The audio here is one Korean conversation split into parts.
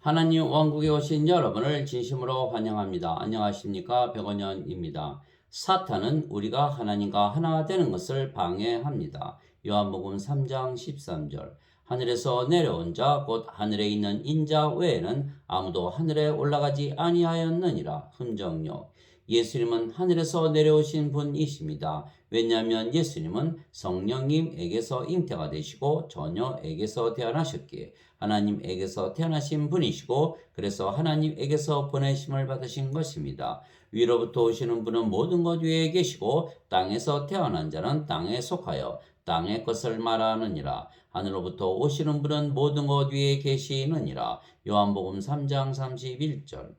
하나님 왕국에 오신 여러분을 진심으로 환영합니다. 안녕하십니까? 백원현입니다. 사탄은 우리가 하나님과 하나 되는 것을 방해합니다. 요한복음 3장 13절. 하늘에서 내려온 자 곧 하늘에 있는 인자 외에는 아무도 하늘에 올라가지 아니하였느니라. 흔정역. 예수님은 하늘에서 내려오신 분이십니다. 왜냐하면 예수님은 성령님에게서 잉태가 되시고 처녀에게서 태어나셨기에 하나님에게서 태어나신 분이시고 그래서 하나님에게서 보내심을 받으신 것입니다. 위로부터 오시는 분은 모든 것 위에 계시고 땅에서 태어난 자는 땅에 속하여 땅의 것을 말하느니라. 하늘로부터 오시는 분은 모든 것 위에 계시느니라. 요한복음 3장 31절.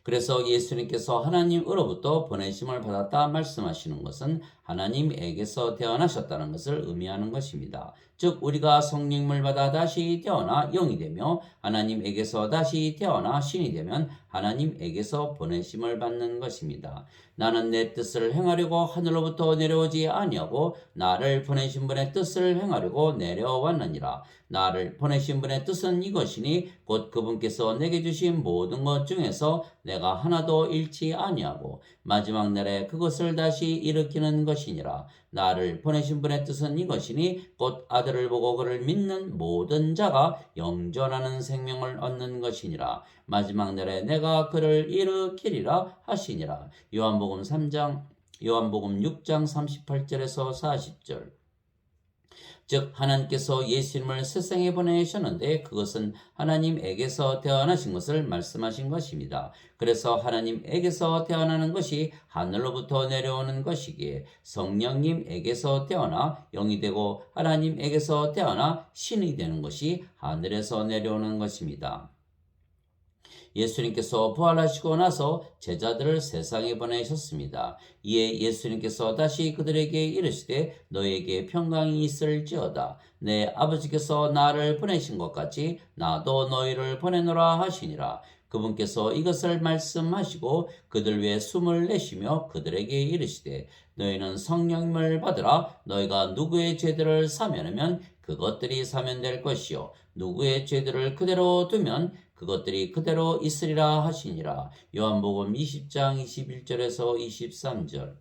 그래서 예수님께서 하나님으로부터 보내심을 받았다 말씀하시는 것은 하나님에게서 태어나셨다는 것을 의미하는 것입니다. 즉 우리가 성령을 받아 다시 태어나 영이 되며 하나님에게서 다시 태어나 신이 되면 하나님에게서 보내심을 받는 것입니다. 나는 내 뜻을 행하려고 하늘로부터 내려오지 아니하고 나를 보내신 분의 뜻을 행하려고 내려왔느니라. 나를 보내신 분의 뜻은 이것이니 곧 그분께서 내게 주신 모든 것 중에서 내가 하나도 잃지 아니하고 마지막 날에 그것을 다시 일으키는 것이니라. 나를 보내신 분의 뜻은 이것이니 곧 아들을 보고 그를 믿는 모든 자가 영존하는 생명을 얻는 것이니라. 마지막 날에 내가 그를 일으키리라 하시니라. 요한복음 6장 38절에서 40절. 즉 하나님께서 예수님을 세상에 보내셨는데 그것은 하나님에게서 태어나신 것을 말씀하신 것입니다. 그래서 하나님에게서 태어나는 것이 하늘로부터 내려오는 것이기에 성령님에게서 태어나 영이 되고 하나님에게서 태어나 신이 되는 것이 하늘에서 내려오는 것입니다. 예수님께서 부활하시고 나서 제자들을 세상에 보내셨습니다. 이에 예수님께서 다시 그들에게 이르시되 너에게 평강이 있을지어다. 내 아버지께서 나를 보내신 것 같이 나도 너희를 보내노라 하시니라. 그분께서 이것을 말씀하시고 그들 위에 숨을 내쉬며 그들에게 이르시되 너희는 성령을 받으라. 너희가 누구의 죄들을 사면하면 그것들이 사면될 것이요 누구의 죄들을 그대로 두면 그것들이 그대로 있으리라 하시니라. 요한복음 20장 21절에서 23절.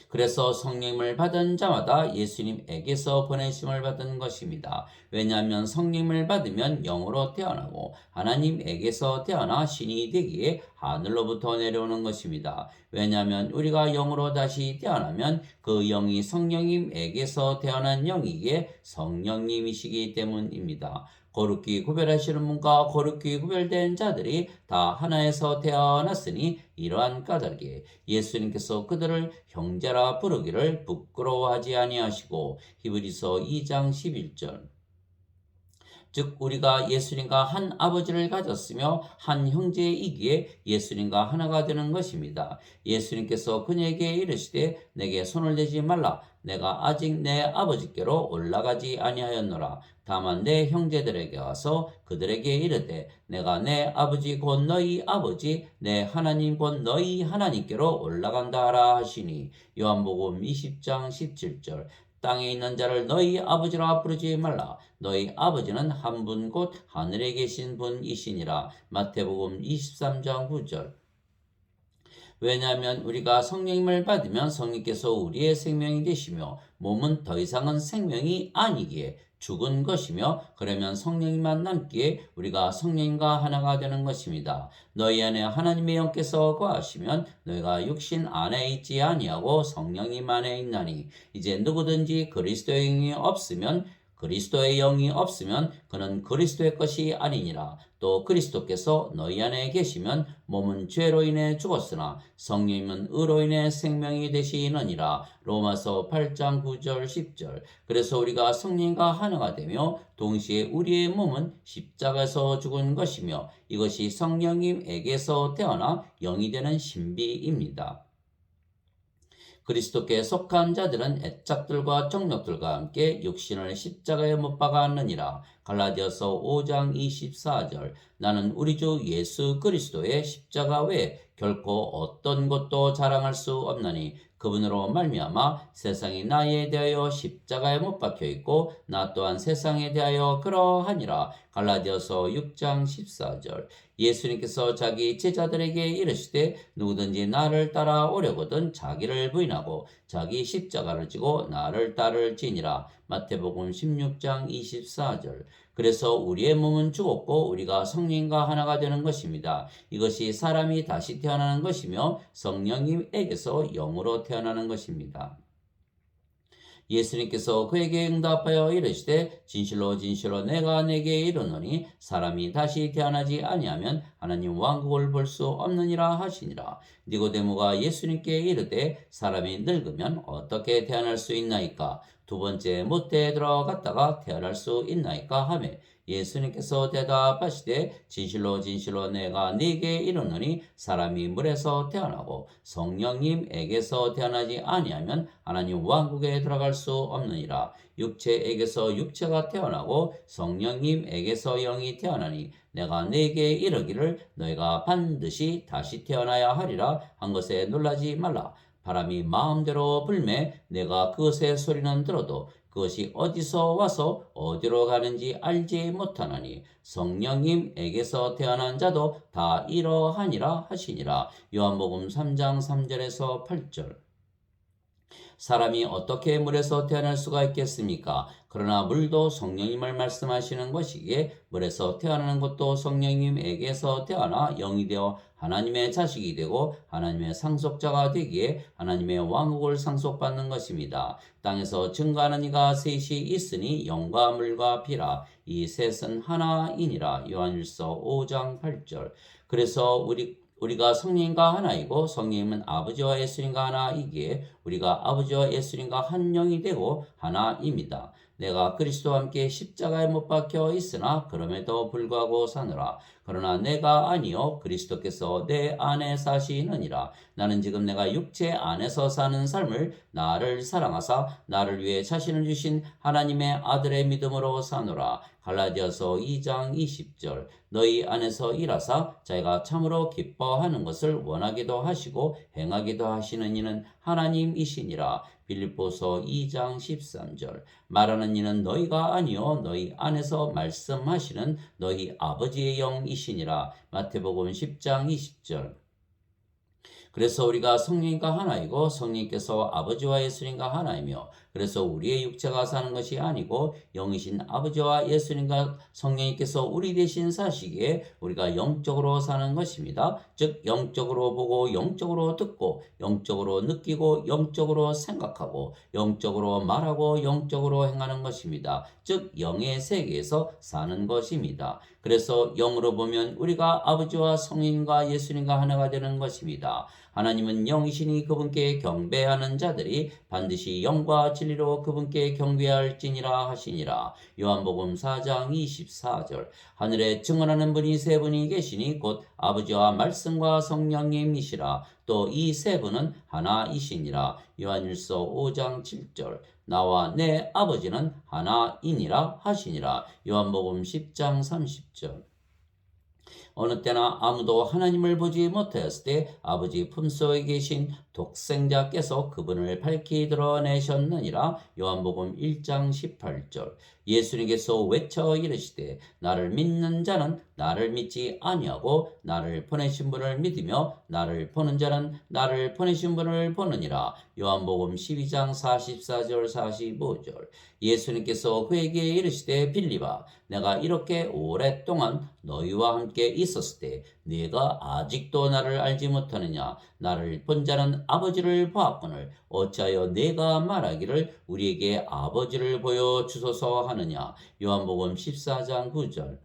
그래서 성령을 받은 자마다 예수님에게서 보내심을 받은 것입니다. 왜냐하면 성령을 받으면 영으로 태어나고 하나님에게서 태어나 신이 되기에 하늘로부터 내려오는 것입니다. 왜냐하면 우리가 영으로 다시 태어나면 그 영이 성령님에게서 태어난 영이기에 성령님이시기 때문입니다. 거룩히 구별하시는 분과 거룩히 구별된 자들이 다 하나에서 태어났으니 이러한 까닭에 예수님께서 그들을 형제라 부르기를 부끄러워하지 아니하시고 히브리서 2장 11절. 즉 우리가 예수님과 한 아버지를 가졌으며 한 형제이기에 예수님과 하나가 되는 것입니다. 예수님께서 그에게 이르시되 내게 손을 대지 말라. 내가 아직 내 아버지께로 올라가지 아니하였노라. 다만 내 형제들에게 가서 그들에게 이르되 내가 내 아버지 곧 너희 아버지 내 하나님 곧 너희 하나님께로 올라간다 하라 하시니. 요한복음 20장 17절. 땅에 있는 자를 너희 아버지라 부르지 말라. 너희 아버지는 한 분 곧 하늘에 계신 분이시니라. 마태복음 23장 9절. 왜냐하면 우리가 성령을 받으면 성령께서 우리의 생명이 되시며 몸은 더 이상은 생명이 아니기에 죽은 것이며 그러면 성령님만 남기에 우리가 성령과 하나가 되는 것입니다. 너희 안에 하나님의 영께서 거하시면 너희가 육신 안에 있지 아니하고 성령님 안에 있나니 이제 누구든지 그리스도의 영이 없으면 그는 그리스도의 것이 아니니라. 또 그리스도께서 너희 안에 계시면 몸은 죄로 인해 죽었으나 성령님은 의로 인해 생명이 되시느니라. 로마서 8장 9절 10절. 그래서 우리가 성령과 하나가 되며 동시에 우리의 몸은 십자가에서 죽은 것이며 이것이 성령님에게서 태어나 영이 되는 신비입니다. 그리스도께 속한 자들은 애착들과 정욕들과 함께 육신을 십자가에 못 박았느니라. 갈라디아서 5장 24절. 나는 우리 주 예수 그리스도의 십자가 외에 결코 어떤 것도 자랑할 수 없나니 그분으로 말미암아 세상이 나에 대하여 십자가에 못 박혀 있고 나 또한 세상에 대하여 그러하니라. 갈라디아서 6장 14절. 예수님께서 자기 제자들에게 이르시되 누구든지 나를 따라오려거든 자기를 부인하고 자기 십자가를 지고 나를 따를지니라. 마태복음 16장 24절. 그래서 우리의 몸은 죽었고 우리가 성령과 하나가 되는 것입니다. 이것이 사람이 다시 태어나는 것이며 성령님에게서 영으로 태어나는 것입니다. 예수님께서 그에게 응답하여 이르시되 진실로 진실로 내가 네게 이르노니 사람이 다시 태어나지 아니하면 하나님 왕국을 볼 수 없느니라 하시니라. 니고데모가 예수님께 이르되 사람이 늙으면 어떻게 태어날 수 있나이까? 두 번째 모태에 들어갔다가 태어날 수 있나이까 하며 예수님께서 대답하시되 진실로 진실로 내가 네게 이르노니 사람이 물에서 태어나고 성령님에게서 태어나지 아니하면 하나님 왕국에 들어갈 수 없느니라. 육체에게서 육체가 태어나고 성령님에게서 영이 태어나니 내가 네게 이르기를 너희가 반드시 다시 태어나야 하리라 한 것에 놀라지 말라. 바람이 마음대로 불매 내가 그것의 소리는 들어도 그것이 어디서 와서 어디로 가는지 알지 못하나니 성령님에게서 태어난 자도 다 이러하니라 하시니라. 요한복음 3장 3절에서 8절. 사람이 어떻게 물에서 태어날 수가 있겠습니까? 그러나 물도 성령님을 말씀하시는 것이기에 물에서 태어나는 것도 성령님에게서 태어나 영이 되어 하나님의 자식이 되고 하나님의 상속자가 되기에 하나님의 왕국을 상속받는 것입니다. 땅에서 증거하는 이가 셋이 있으니 영과 물과 피라. 이 셋은 하나이니라. 요한일서 5장 8절. 그래서 우리가 성령과 하나이고 성령님은 아버지와 예수님과 하나이기에 우리가 아버지와 예수님과 한 영이 되고 하나입니다. 내가 그리스도와 함께 십자가에 못 박혀 있으나 그럼에도 불구하고 사느라. 그러나 내가 아니요 그리스도께서 내 안에 사시느니라. 나는 지금 내가 육체 안에서 사는 삶을 나를 사랑하사 나를 위해 자신을 주신 하나님의 아들의 믿음으로 사노라. 갈라디아서 2장 20절. 너희 안에서 일하사 자기가 참으로 기뻐하는 것을 원하기도 하시고 행하기도 하시는 이는 하나님이시니라. 빌립보서 2장 13절. 말하는 이는 너희가 아니요 너희 안에서 말씀하시는 너희 아버지의 영이시니라. 마태복음 10장 20절. 그래서 우리가 성령과 하나이고 성령께서 아버지와 예수님과 하나이며 그래서 우리의 육체가 사는 것이 아니고 영이신 아버지와 예수님과 성령님께서 우리 대신 사시기에 우리가 영적으로 사는 것입니다. 즉 영적으로 보고 영적으로 듣고 영적으로 느끼고 영적으로 생각하고 영적으로 말하고 영적으로 행하는 것입니다. 즉 영의 세계에서 사는 것입니다. 그래서 영으로 보면 우리가 아버지와 성령과 예수님과 하나가 되는 것입니다. 하나님은 영이시니 그분께 경배하는 자들이 반드시 영과 진리로 그분께 경배할지니라 하시니라. 요한복음 4장 24절. 하늘에 증언하는 분이 세 분이 계시니 곧 아버지와 말씀과 성령님이시라. 또 이 세 분은 하나이시니라. 요한일서 5장 7절. 나와 내 아버지는 하나이니라 하시니라. 요한복음 10장 30절. 어느 때나 아무도 하나님을 보지 못하였을 때 아버지 품속에 계신 독생자께서 그분을 밝히 드러내셨느니라. 요한복음 1장 18절. 예수님께서 외쳐 이르시되 나를 믿는 자는 나를 믿지 아니하고 나를 보내신 분을 믿으며 나를 보는 자는 나를 보내신 분을 보느니라. 요한복음 12장 44절 45절. 예수님께서 그에게 이르시되 빌립아 내가 이렇게 오랫동안 너희와 함께 있었을 때 네가 아직도 나를 알지 못하느냐? 나를 본 자는 아버지를 보았거늘 어찌하여 네가 말하기를 우리에게 아버지를 보여주소서 하느냐? 요한복음 14장 9절.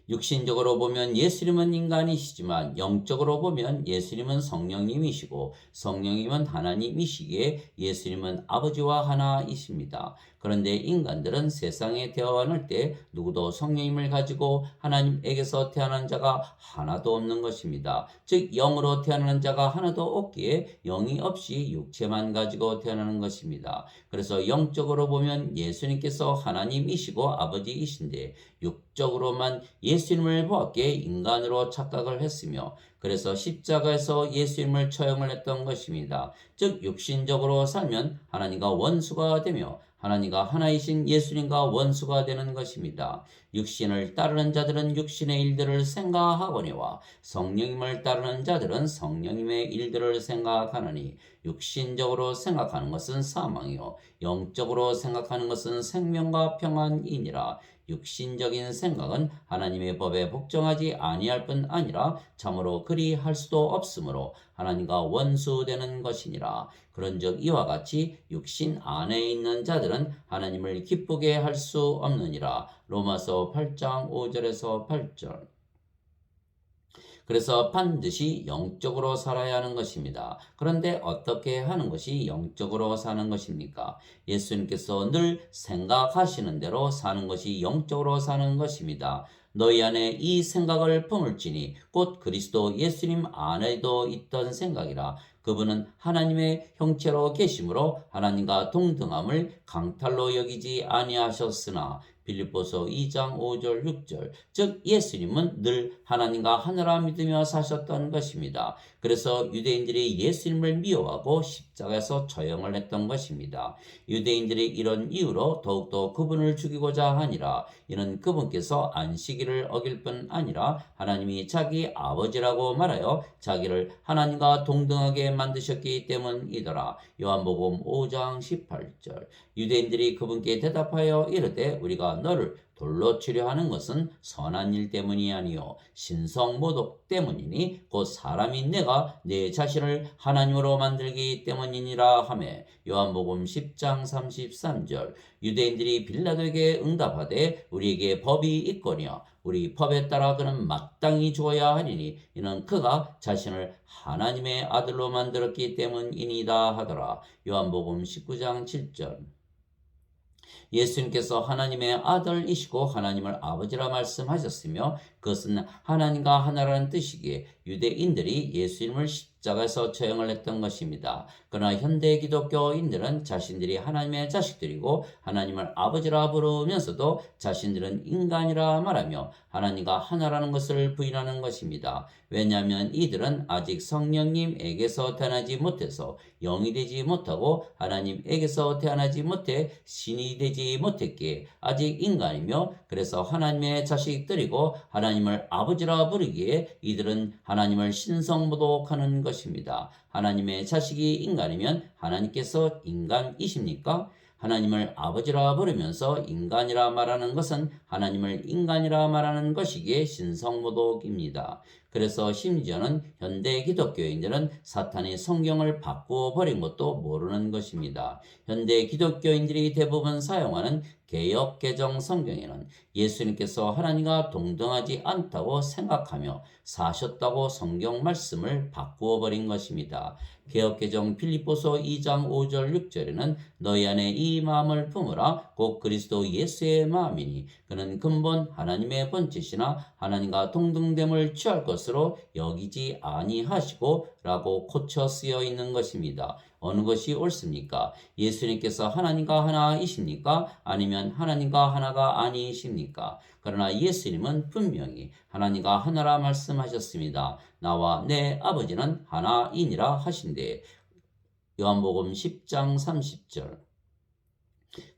육신적으로 보면 예수님은 인간이시지만 영적으로 보면 예수님은 성령님이시고 성령님은 하나님이시기에 예수님은 아버지와 하나이십니다. 그런데 인간들은 세상에 태어날 때 누구도 성령님을 가지고 하나님에게서 태어난 자가 하나도 없는 것입니다. 즉 영으로 태어나는 자가 하나도 없기에 영이 없이 육체만 가지고 태어나는 것입니다. 그래서 영적으로 보면 예수님께서 하나님이시고 아버지이신데 육적으로만 예수님을 보았기에 인간으로 착각을 했으며 그래서 십자가에서 예수님을 처형을 했던 것입니다. 즉 육신적으로 살면 하나님과 원수가 되며 하나님과 하나이신 예수님과 원수가 되는 것입니다. 육신을 따르는 자들은 육신의 일들을 생각하거니와 성령님을 따르는 자들은 성령님의 일들을 생각하느니 육신적으로 생각하는 것은 사망이요 영적으로 생각하는 것은 생명과 평안이니라. 육신적인 생각은 하나님의 법에 복종하지 아니할 뿐 아니라 참으로 그리 할 수도 없으므로 하나님과 원수되는 것이니라. 그런즉 이와 같이 육신 안에 있는 자들은 하나님을 기쁘게 할 수 없느니라. 로마서 8장 5절에서 8절. 그래서 반드시 영적으로 살아야 하는 것입니다. 그런데 어떻게 하는 것이 영적으로 사는 것입니까? 예수님께서 늘 생각하시는 대로 사는 것이 영적으로 사는 것입니다. 너희 안에 이 생각을 품을지니 곧 그리스도 예수님 안에도 있던 생각이라. 그분은 하나님의 형체로 계심으로 하나님과 동등함을 강탈로 여기지 아니하셨으나 빌립보서 2장 5절 6절. 즉 예수님은 늘 하나님과 하나라 믿으며 사셨던 것입니다. 그래서 유대인들이 예수님을 미워하고 십자가에서 처형을 했던 것입니다. 유대인들이 이런 이유로 더욱더 그분을 죽이고자 하니라. 이는 그분께서 안식일을 어길 뿐 아니라 하나님이 자기 아버지라고 말하여 자기를 하나님과 동등하게 만드셨기 때문이더라. 요한복음 5장 18절. 유대인들이 그분께 대답하여 이르되 우리가 너를 돌로 치려 하는 것은 선한 일 때문이 아니요 신성모독 때문이니 곧 사람이 내가 내 자신을 하나님으로 만들기 때문이니라 하매 요한복음 10장 33절. 유대인들이 빌라도에게 응답하되 우리에게 법이 있거니와 우리 법에 따라 그는 마땅히 죽어야 하리니 이는 그가 자신을 하나님의 아들로 만들었기 때문이니다 하더라. 요한복음 19장 7절. 예수님께서 하나님의 아들이시고 하나님을 아버지라 말씀하셨으며 그것은 하나님과 하나라는 뜻이기에 유대인들이 예수님을 십자가에서 처형을 했던 것입니다. 그러나 현대 기독교인들은 자신들이 하나님의 자식들이고 하나님을 아버지라 부르면서도 자신들은 인간이라 말하며 하나님과 하나라는 것을 부인하는 것입니다. 왜냐하면 이들은 아직 성령님에게서 태어나지 못해서 영이 되지 못하고 하나님에게서 태어나지 못해 신이 되지 못했기에 아직 인간이며 그래서 하나님의 자식들이고 하나님을 아버지라 부르기에 이들은 하나님을 신성모독하는 것입니다. 하나님의 자식이 인간이면 하나님께서 인간이십니까? 하나님을 아버지라 부르면서 인간이라 말하는 것은 하나님을 인간이라 말하는 것이기에 신성모독입니다. 그래서 심지어는 현대 기독교인들은 사탄이 성경을 바꾸어 버린 것도 모르는 것입니다. 현대 기독교인들이 대부분 사용하는 개역 개정 성경에는 예수님께서 하나님과 동등하지 않다고 생각하며 사셨다고 성경 말씀을 바꾸어 버린 것입니다. 개역개정 빌립보서 2장 5절 6절에는 너희 안에 이 마음을 품으라 곧 그리스도 예수의 마음이니 그는 근본 하나님의 본체시나 하나님과 동등됨을 취할 것으로 여기지 아니하시고 라고 고쳐 쓰여 있는 것입니다. 어느 것이 옳습니까? 예수님께서 하나님과 하나이십니까? 아니면 하나님과 하나가 아니십니까? 그러나 예수님은 분명히 하나님과 하나라 말씀하셨습니다. 나와 내 아버지는 하나이니라 하신대. 요한복음 10장 30절.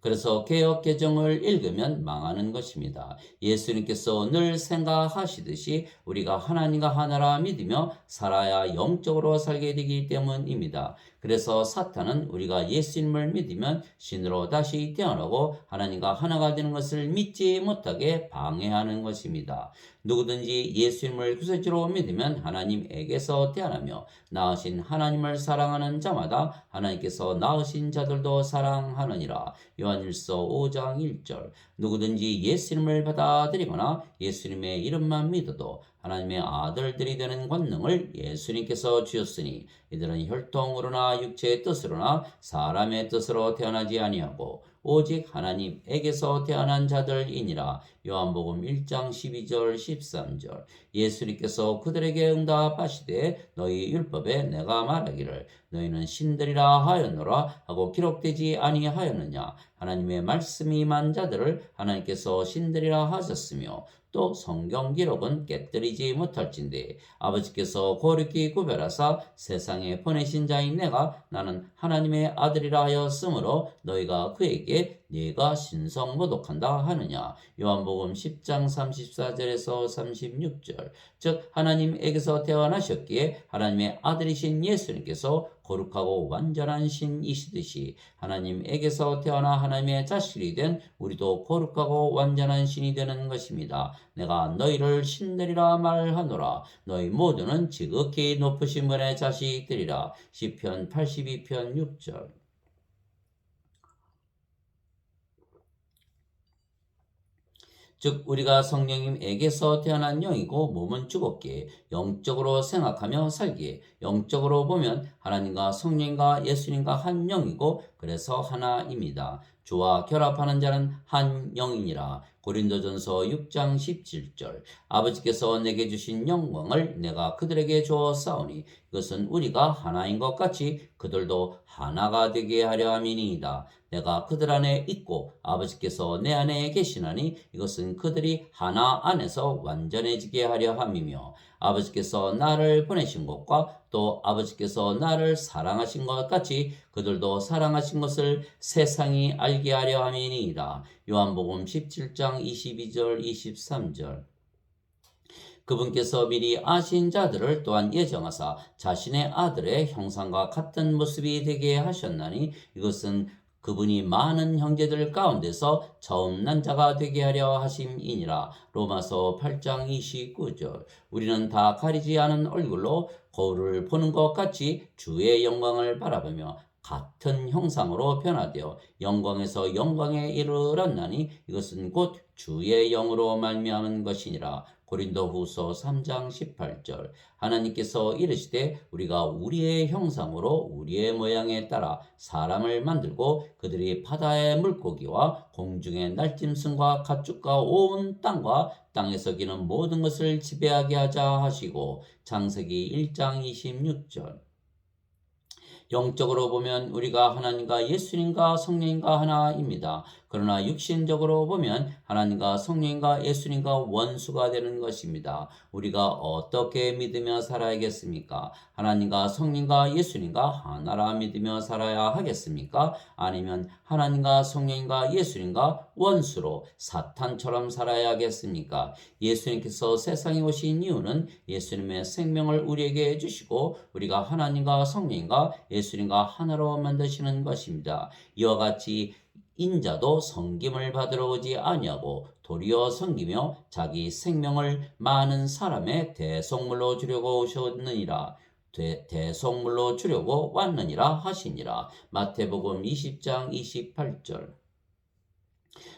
그래서 개역 개정을 읽으면 망하는 것입니다. 예수님께서 늘 생각하시듯이 우리가 하나님과 하나라 믿으며 살아야 영적으로 살게 되기 때문입니다. 그래서 사탄은 우리가 예수님을 믿으면 신으로 다시 태어나고 하나님과 하나가 되는 것을 믿지 못하게 방해하는 것입니다. 누구든지 예수님을 구세주로 믿으면 하나님에게서 태어나며 낳으신 하나님을 사랑하는 자마다 하나님께서 낳으신 자들도 사랑하느니라. 요한일서 5장 1절. 누구든지 예수님을 받아들이거나 예수님의 이름만 믿어도 하나님의 아들들이 되는 권능을 예수님께서 주셨으니 이들은 혈통으로나 육체의 뜻으로나 사람의 뜻으로 태어나지 아니하고 오직 하나님에게서 태어난 자들이니라. 요한복음 1장 12절 13절. 예수님께서 그들에게 응답하시되 너희 율법에 내가 말하기를 너희는 신들이라 하였노라 하고 기록되지 아니하였느냐. 하나님의 말씀이 임한 자들을 하나님께서 신들이라 하셨으며 또 성경 기록은 깨뜨리지 못할진대 아버지께서 거룩히 구별하사 세상에 보내신 자인 내가 나는 하나님의 아들이라 하였으므로 너희가 그에게 네가 신성 모독한다 하느냐. 요한복음 10장 34절에서 36절. 즉 하나님에게서 태어나셨기에 하나님의 아들이신 예수님께서 거룩하고 완전한 신이시듯이 하나님에게서 태어나 하나님의 자식이 된 우리도 거룩하고 완전한 신이 되는 것입니다. 내가 너희를 신들이라 말하노라. 너희 모두는 지극히 높으신 분의 자식들이라. 시편 82편 6절. 즉 우리가 성령님에게서 태어난 영이고 몸은 죽었기에 영적으로 생각하며 살기에 영적으로 보면 하나님과 성령과 예수님과 한 영이고 그래서 하나입니다. 주와 결합하는 자는 한 영이니라. 고린도전서 6장 17절. 아버지께서 내게 주신 영광을 내가 그들에게 주었사오니 이것은 우리가 하나인 것 같이 그들도 하나가 되게 하려 함이니이다. 내가 그들 안에 있고 아버지께서 내 안에 계시나니 이것은 그들이 하나 안에서 완전해지게 하려 함이며 아버지께서 나를 보내신 것과 또 아버지께서 나를 사랑하신 것 같이 그들도 사랑하신 것을 세상이 알게 하려 함이니이다. 요한복음 17장 22절 23절. 그분께서 미리 아신 자들을 또한 예정하사 자신의 아들의 형상과 같은 모습이 되게 하셨나니 이것은 그분이 많은 형제들 가운데서 처음 난 자가 되게 하려 하심이니라. 로마서 8장 29절. 우리는 다 가리지 않은 얼굴로 거울을 보는 것 같이 주의 영광을 바라보며 같은 형상으로 변화되어 영광에서 영광에 이르렀나니 이것은 곧 주의 영으로 말미암은 것이니라. 고린도후서 3장 18절. 하나님께서 이르시되 우리가 우리의 형상으로 우리의 모양에 따라 사람을 만들고 그들이 바다의 물고기와 공중의 날짐승과 가축과 온 땅과 땅에서 기는 모든 것을 지배하게 하자 하시고 창세기 1장 26절. 영적으로 보면 우리가 하나님과 예수님과 성령님과 하나입니다. 그러나 육신적으로 보면 하나님과 성령님과 예수님과 원수가 되는 것입니다. 우리가 어떻게 믿으며 살아야겠습니까? 하나님과 성령님과 예수님과 하나라 믿으며 살아야 하겠습니까? 아니면 하나님과 성령님과 예수님과 원수로 사탄처럼 살아야겠습니까? 예수님께서 세상에 오신 이유는 예수님의 생명을 우리에게 주시고 우리가 하나님과 성령님과 예수님과 하나로 만드시는 것입니다. 이와 같이 인자도 섬김을 받으러 오지 아니하고 도리어 섬기며 자기 생명을 많은 사람의 대속물로 주려고 오셨느니라. 대속물로 주려고 왔느니라 하시니라. 마태복음 20장 28절.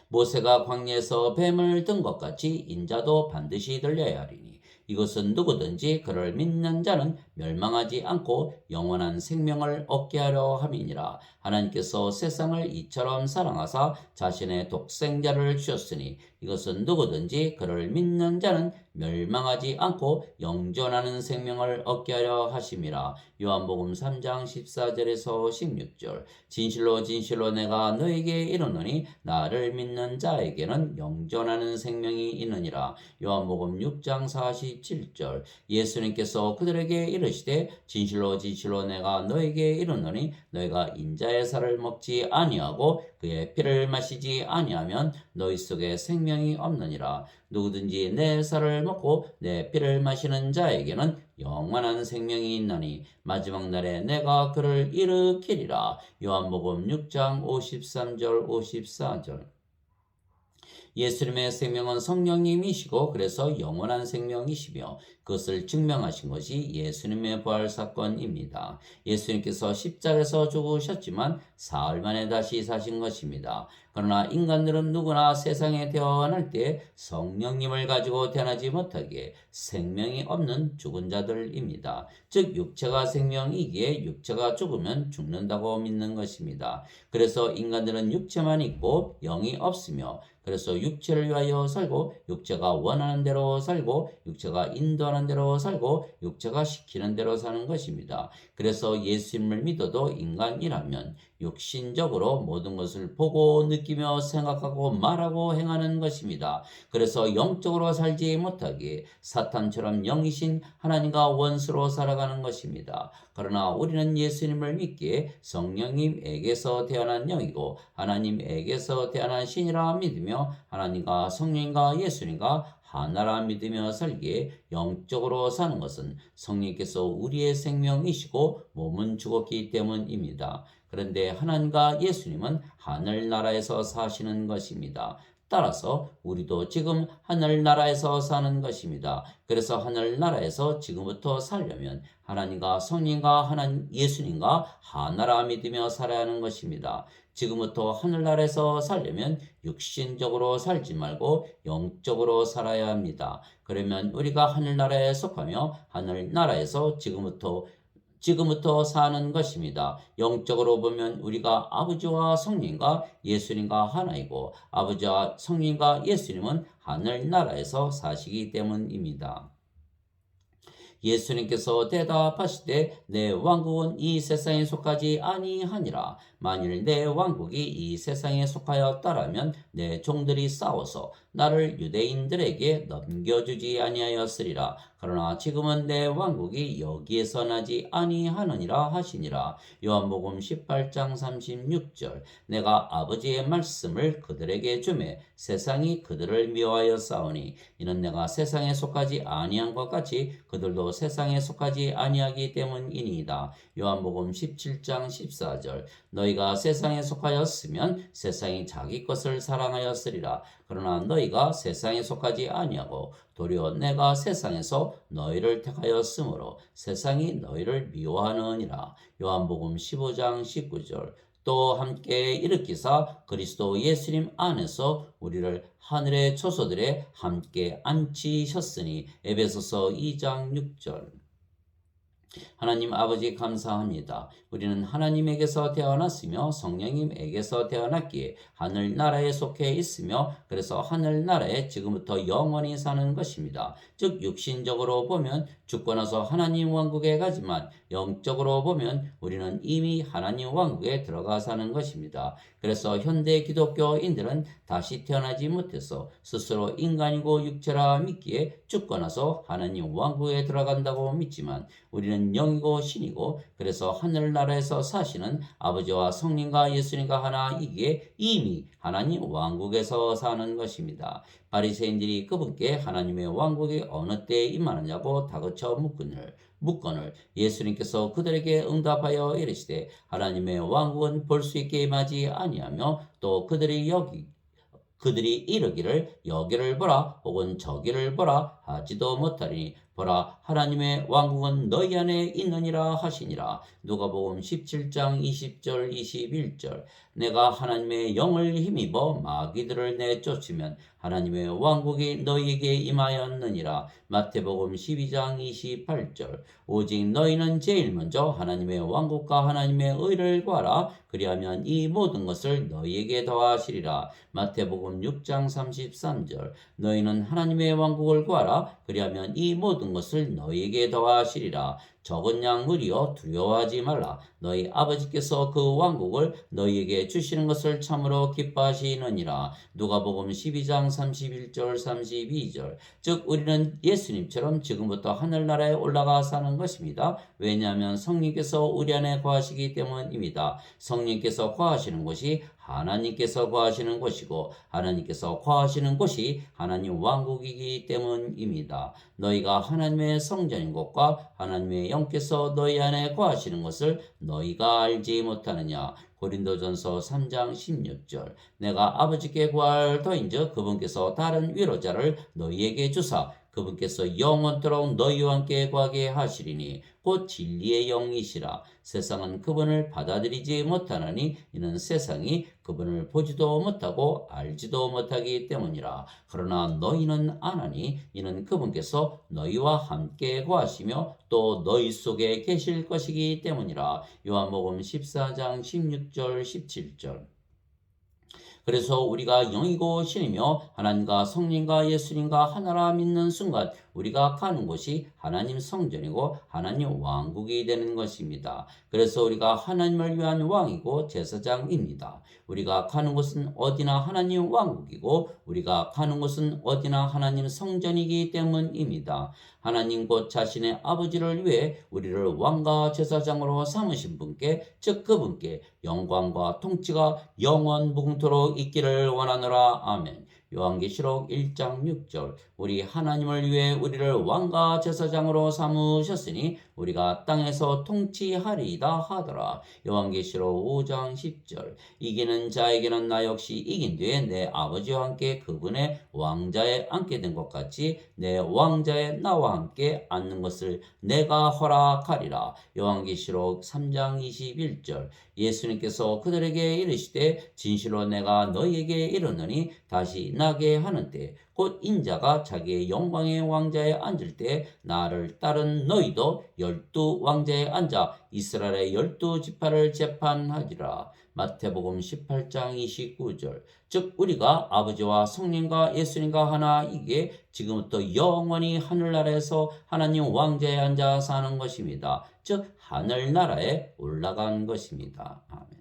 모세가 광야에서 뱀을 든 것 같이 인자도 반드시 들려야 하리니 이것은 누구든지 그를 믿는 자는 멸망하지 않고 영원한 생명을 얻게 하려 함이니라. 하나님께서 세상을 이처럼 사랑하사 자신의 독생자를 주셨으니 이것은 누구든지 그를 믿는 자는 멸망하지 않고 영존하는 생명을 얻게 하려 하심이라. 요한복음 3장 14절에서 16절. 진실로 진실로 내가 너에게 이르노니 나를 믿는 자에게는 영존하는 생명이 있느니라. 요한복음 6장 47절. 예수님께서 그들에게 이르시되 진실로 진실로 내가 너에게 이르노니 너희가 인자의 살을 먹지 아니하고 그의 피를 마시지 아니하면 너희 속에 생명이 없느니라. 누구든지 내 살을 먹고 내 피를 마시는 자에게는 영원한 생명이 있나니 마지막 날에 내가 그를 일으키리라. 요한복음 6장 53절 54절. 예수님의 생명은 성령님이시고 그래서 영원한 생명이시며 그것을 증명하신 것이 예수님의 부활 사건입니다. 예수님께서 십자가에서 죽으셨지만 사흘 만에 다시 사신 것입니다. 그러나 인간들은 누구나 세상에 태어날 때 성령님을 가지고 태어나지 못하기에 생명이 없는 죽은 자들입니다. 즉 육체가 생명이기에 육체가 죽으면 죽는다고 믿는 것입니다. 그래서 인간들은 육체만 있고 영이 없으며 그래서 육체를 위하여 살고 육체가 원하는 대로 살고 육체가 인도하는 대로 살고 육체가 시키는 대로 사는 것입니다. 그래서 예수님을 믿어도 인간이라면 육신적으로 모든 것을 보고 느끼며 생각하고 말하고 행하는 것입니다. 그래서 영적으로 살지 못하기에 사탄처럼 영이신 하나님과 원수로 살아가는 것입니다. 그러나 우리는 예수님을 믿기에 성령님에게서 태어난 영이고 하나님에게서 태어난 신이라 믿으며 하나님과 성령과 예수님과 하나라 믿으며 살기에 영적으로 사는 것은 성령께서 우리의 생명이시고 몸은 죽었기 때문입니다. 그런데 하나님과 예수님은 하늘나라에서 사시는 것입니다. 따라서 우리도 지금 하늘나라에서 사는 것입니다. 그래서 하늘나라에서 지금부터 살려면 하나님과 성령과 예수님과 하나라 믿으며 살아야 하는 것입니다. 지금부터 하늘나라에서 살려면 육신적으로 살지 말고 영적으로 살아야 합니다. 그러면 우리가 하늘나라에 속하며 하늘나라에서 지금부터 사는 것입니다. 영적으로 보면 우리가 아버지와 성령과 예수님과 하나이고 아버지와 성령과 예수님은 하늘나라에서 사시기 때문입니다. 예수님께서 대답하시되 내 왕국은 이 세상에 속하지 아니하니라. 만일 내 왕국이 이 세상에 속하였다라면 내 종들이 싸워서 나를 유대인들에게 넘겨주지 아니하였으리라. 그러나 지금은 내 왕국이 여기에서 나지 아니하느니라 하시니라. 요한복음 18장 36절. 내가 아버지의 말씀을 그들에게 주매 세상이 그들을 미워하여 싸우니 이는 내가 세상에 속하지 아니한 것 같이 그들도 세상에 속하지 아니하기 때문이니이다. 요한복음 17장 14절. 너희가 세상에 속하였으면 세상이 자기 것을 사랑하였으리라. 그러나 너희가 세상에 속하지 아니하고 도리어 내가 세상에서 너희를 택하였으므로 세상이 너희를 미워하느니라. 요한복음 15장 19절. 또 함께 일으키사 그리스도 예수님 안에서 우리를 하늘의 초소들에 함께 앉히셨으니 에베소서 2장 6절. 하나님 아버지 감사합니다. 우리는 하나님에게서 태어났으며 성령님에게서 태어났기에 하늘나라에 속해 있으며 그래서 하늘나라에 지금부터 영원히 사는 것입니다. 즉 육신적으로 보면 죽고 나서 하나님 왕국에 가지만 영적으로 보면 우리는 이미 하나님 왕국에 들어가 사는 것입니다. 그래서 현대 기독교인들은 다시 태어나지 못해서 스스로 인간이고 육체라 믿기에 죽고 나서 하나님 왕국에 들어간다고 믿지만 우리는 영이고 신이고 그래서 하늘나라에서 사시는 아버지와 성령과 예수님과 하나이기에 이미 하나님 왕국에서 사는 것입니다. 바리새인들이 그분께 하나님의 왕국이 어느 때에 임하느냐고 다그쳐 묻거늘 예수님께서 그들에게 응답하여 이르시되 하나님의 왕국은 볼 수 있게 임하지 아니하며 또 그들이 이르기를 여기를 보라 혹은 저기를 보라 하지도 못하리니 보라 하나님의 왕국은 너희 안에 있느니라 하시니라. 누가복음 17장 20절 21절. 내가 하나님의 영을 힘입어 마귀들을 내쫓으면 하나님의 왕국이 너희에게 임하였느니라. 마태복음 12장 28절. 오직 너희는 제일 먼저 하나님의 왕국과 하나님의 의를 구하라. 그리하면 이 모든 것을 너희에게 더하시리라. 마태복음 6장 33절. 너희는 하나님의 왕국을 구하라. 그리하면 이 모든 것을 너희에게 더하시리라. 적은 양물이여 두려워하지 말라. 너희 아버지께서 그 왕국을 너희에게 주시는 것을 참으로 기뻐하시느니라. 누가복음 12장 31절 32절. 즉 우리는 예수님처럼 지금부터 하늘나라에 올라가 사는 것입니다. 왜냐하면 성령께서 우리 안에 거하시기 때문입니다. 성령께서 거하시는 곳이 하나님께서 거하시는 곳이고 하나님께서 거하시는 곳이 하나님 왕국이기 때문입니다. 너희가 하나님의 성전인 곳과 하나님의 영께서 너희 안에 거하시는 것을 너희가 알지 못하느냐. 고린도전서 3장 16절. 내가 아버지께 구할 터인즉 그분께서 다른 위로자를 너희에게 주사 그분께서 영원토록 너희와 함께 거하게 하시리니 곧 진리의 영이시라. 세상은 그분을 받아들이지 못하느니 이는 세상이 그분을 보지도 못하고 알지도 못하기 때문이라. 그러나 너희는 아나니 이는 그분께서 너희와 함께 거하시며 또 너희 속에 계실 것이기 때문이라. 요한복음 14장 16절 17절. 그래서 우리가 영이고 신이며 하나님과 성령과 예수님과 하나라 믿는 순간 우리가 가는 곳이 하나님 성전이고 하나님 왕국이 되는 것입니다. 그래서 우리가 하나님을 위한 왕이고 제사장입니다. 우리가 가는 곳은 어디나 하나님 왕국이고 우리가 가는 곳은 어디나 하나님 성전이기 때문입니다. 하나님 곧 자신의 아버지를 위해 우리를 왕과 제사장으로 삼으신 분께 즉 그분께 영광과 통치가 영원 무궁토록 있기를 원하노라. 아멘. 요한계시록 1장 6절. 우리 하나님을 위해 우리를 왕과 제사장으로 삼으셨으니 우리가 땅에서 통치하리이다 하더라. 요한계시록 5장 10절. 이기는 자에게는 나 역시 이긴 뒤에 내 아버지와 함께 그분의 왕자에 앉게 된 것 같이 내 왕자에 나와 함께 앉는 것을 내가 허락하리라. 요한계시록 3장 21절. 예수님께서 그들에게 이르시되 진실로 내가 너희에게 이르노니 다시 나게 하는 때 곧 인자가 자기의 영광의 왕자에 앉을 때 나를 따른 너희도 12 왕자에 앉아 이스라엘의 12지파를 재판하리라. 마태복음 18장 29절. 즉 우리가 아버지와 성령과 예수님과 하나이기에 지금부터 영원히 하늘나라에서 하나님 왕자에 앉아 사는 것입니다. 즉 하늘나라에 올라간 것입니다. 아멘.